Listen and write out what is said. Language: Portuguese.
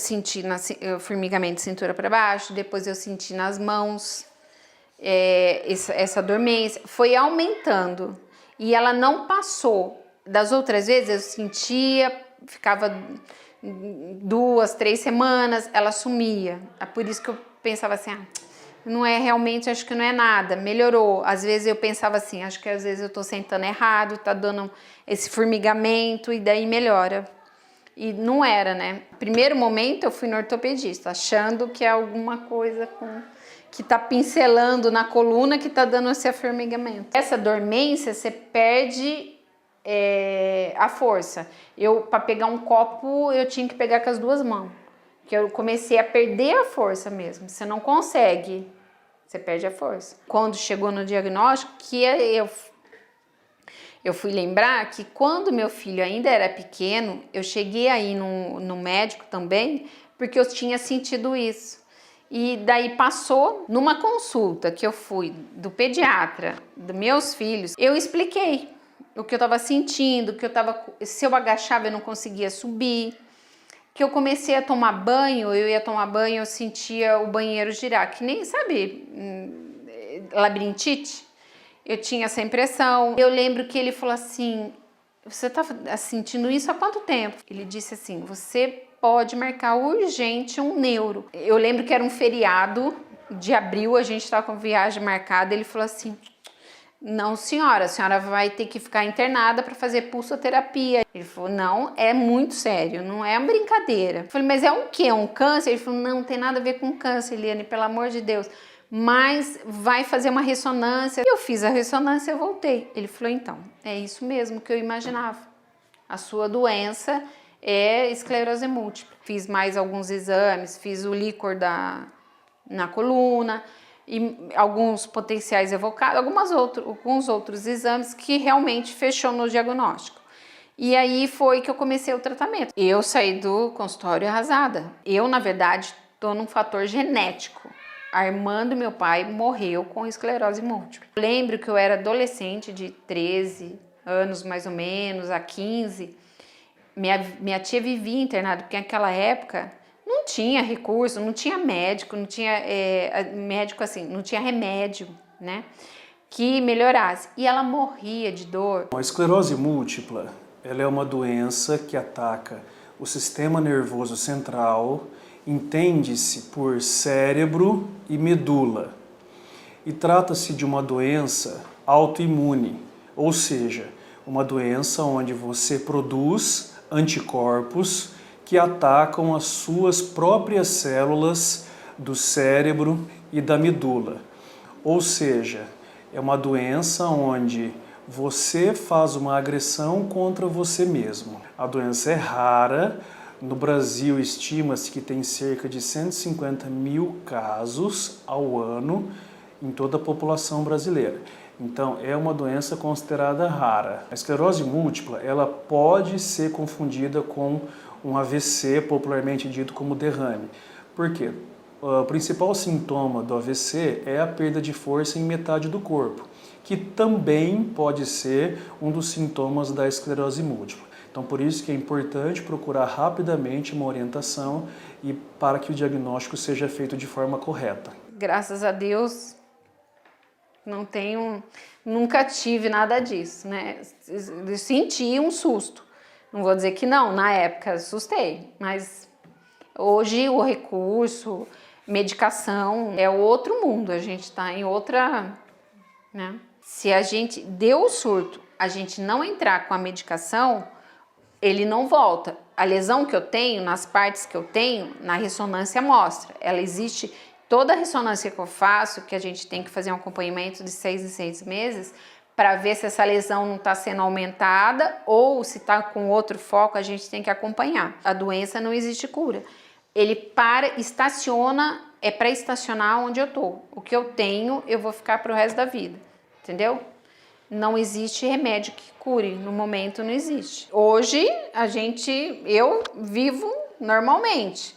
senti formigamento de cintura para baixo, depois eu senti nas mãos, essa dormência. Foi aumentando e ela não passou. Das outras vezes eu sentia, ficava 2, 3 semanas, ela sumia. É por isso que eu pensava assim, não é realmente, acho que não é nada, melhorou. Às vezes eu pensava assim, acho que às vezes eu tô sentando errado, tá dando esse formigamento e daí melhora. E não era, né? Primeiro momento eu fui no ortopedista, achando que é alguma coisa que tá pincelando na coluna que tá dando esse formigamento. Essa dormência, você perde a força. Para pegar um copo, eu tinha que pegar com as 2 mãos. Que eu comecei a perder a força mesmo. Você não consegue, você perde a força. Quando chegou no diagnóstico, que eu fui lembrar que quando meu filho ainda era pequeno, eu cheguei aí no médico também, porque eu tinha sentido isso. E daí passou numa consulta que eu fui do pediatra dos meus filhos, eu expliquei o que eu estava sentindo, se eu agachava eu não conseguia subir, que eu comecei a tomar banho, eu sentia o banheiro girar, que nem, sabe, labirintite? Eu tinha essa impressão. Eu lembro que ele falou assim, você tá sentindo isso há quanto tempo? Ele disse assim, você pode marcar urgente um neuro. Eu lembro que era um feriado de abril, a gente estava com viagem marcada, ele falou assim, não senhora, a senhora vai ter que ficar internada para fazer pulsoterapia. Ele falou, não, é muito sério, não é uma brincadeira. Eu falei, mas é um quê? É um câncer? Ele falou, não tem nada a ver com câncer, Eliane, pelo amor de Deus. Mas vai fazer uma ressonância. Eu fiz a ressonância e voltei. Ele falou, então, é isso mesmo que eu imaginava. A sua doença é esclerose múltipla. Fiz mais alguns exames, fiz o líquor na coluna, e alguns potenciais evocados, alguns outros exames que realmente fechou no diagnóstico. E aí foi que eu comecei o tratamento. Eu saí do consultório arrasada. Eu, na verdade, estou num fator genético. A irmã do meu pai morreu com esclerose múltipla. Lembro que eu era adolescente de 13 anos, mais ou menos, a 15. Minha tia vivia internada, porque naquela época não tinha recurso, não tinha médico, não tinha médico assim, não tinha remédio, né, que melhorasse. E ela morria de dor. A esclerose múltipla, ela é uma doença que ataca o sistema nervoso central, entende-se por cérebro e medula. E trata-se de uma doença autoimune, ou seja, uma doença onde você produz anticorpos que atacam as suas próprias células do cérebro e da medula. Ou seja, é uma doença onde você faz uma agressão contra você mesmo. A doença é rara. No Brasil, estima-se que tem cerca de 150 mil casos ao ano em toda a população brasileira. Então, é uma doença considerada rara. A esclerose múltipla, ela pode ser confundida com um AVC, popularmente dito como derrame. Por quê? O principal sintoma do AVC é a perda de força em metade do corpo, que também pode ser um dos sintomas da esclerose múltipla. Então, por isso que é importante procurar rapidamente uma orientação e para que o diagnóstico seja feito de forma correta. Graças a Deus, nunca tive nada disso, né? Eu senti um susto. Não vou dizer que não, na época assustei, mas hoje o recurso, medicação, é outro mundo, a gente está em outra, né? Se a gente deu o surto, a gente não entrar com a medicação, ele não volta. A lesão que eu tenho, nas partes que eu tenho, na ressonância mostra. Ela existe, toda a ressonância que eu faço, que a gente tem que fazer um acompanhamento de 6 em 6 meses, para ver se essa lesão não está sendo aumentada ou se está com outro foco, a gente tem que acompanhar. A doença não existe cura. Ele estaciona, é para estacionar onde eu estou. O que eu tenho, eu vou ficar para o resto da vida, entendeu? Não existe remédio que cure, no momento não existe. Hoje, eu vivo normalmente.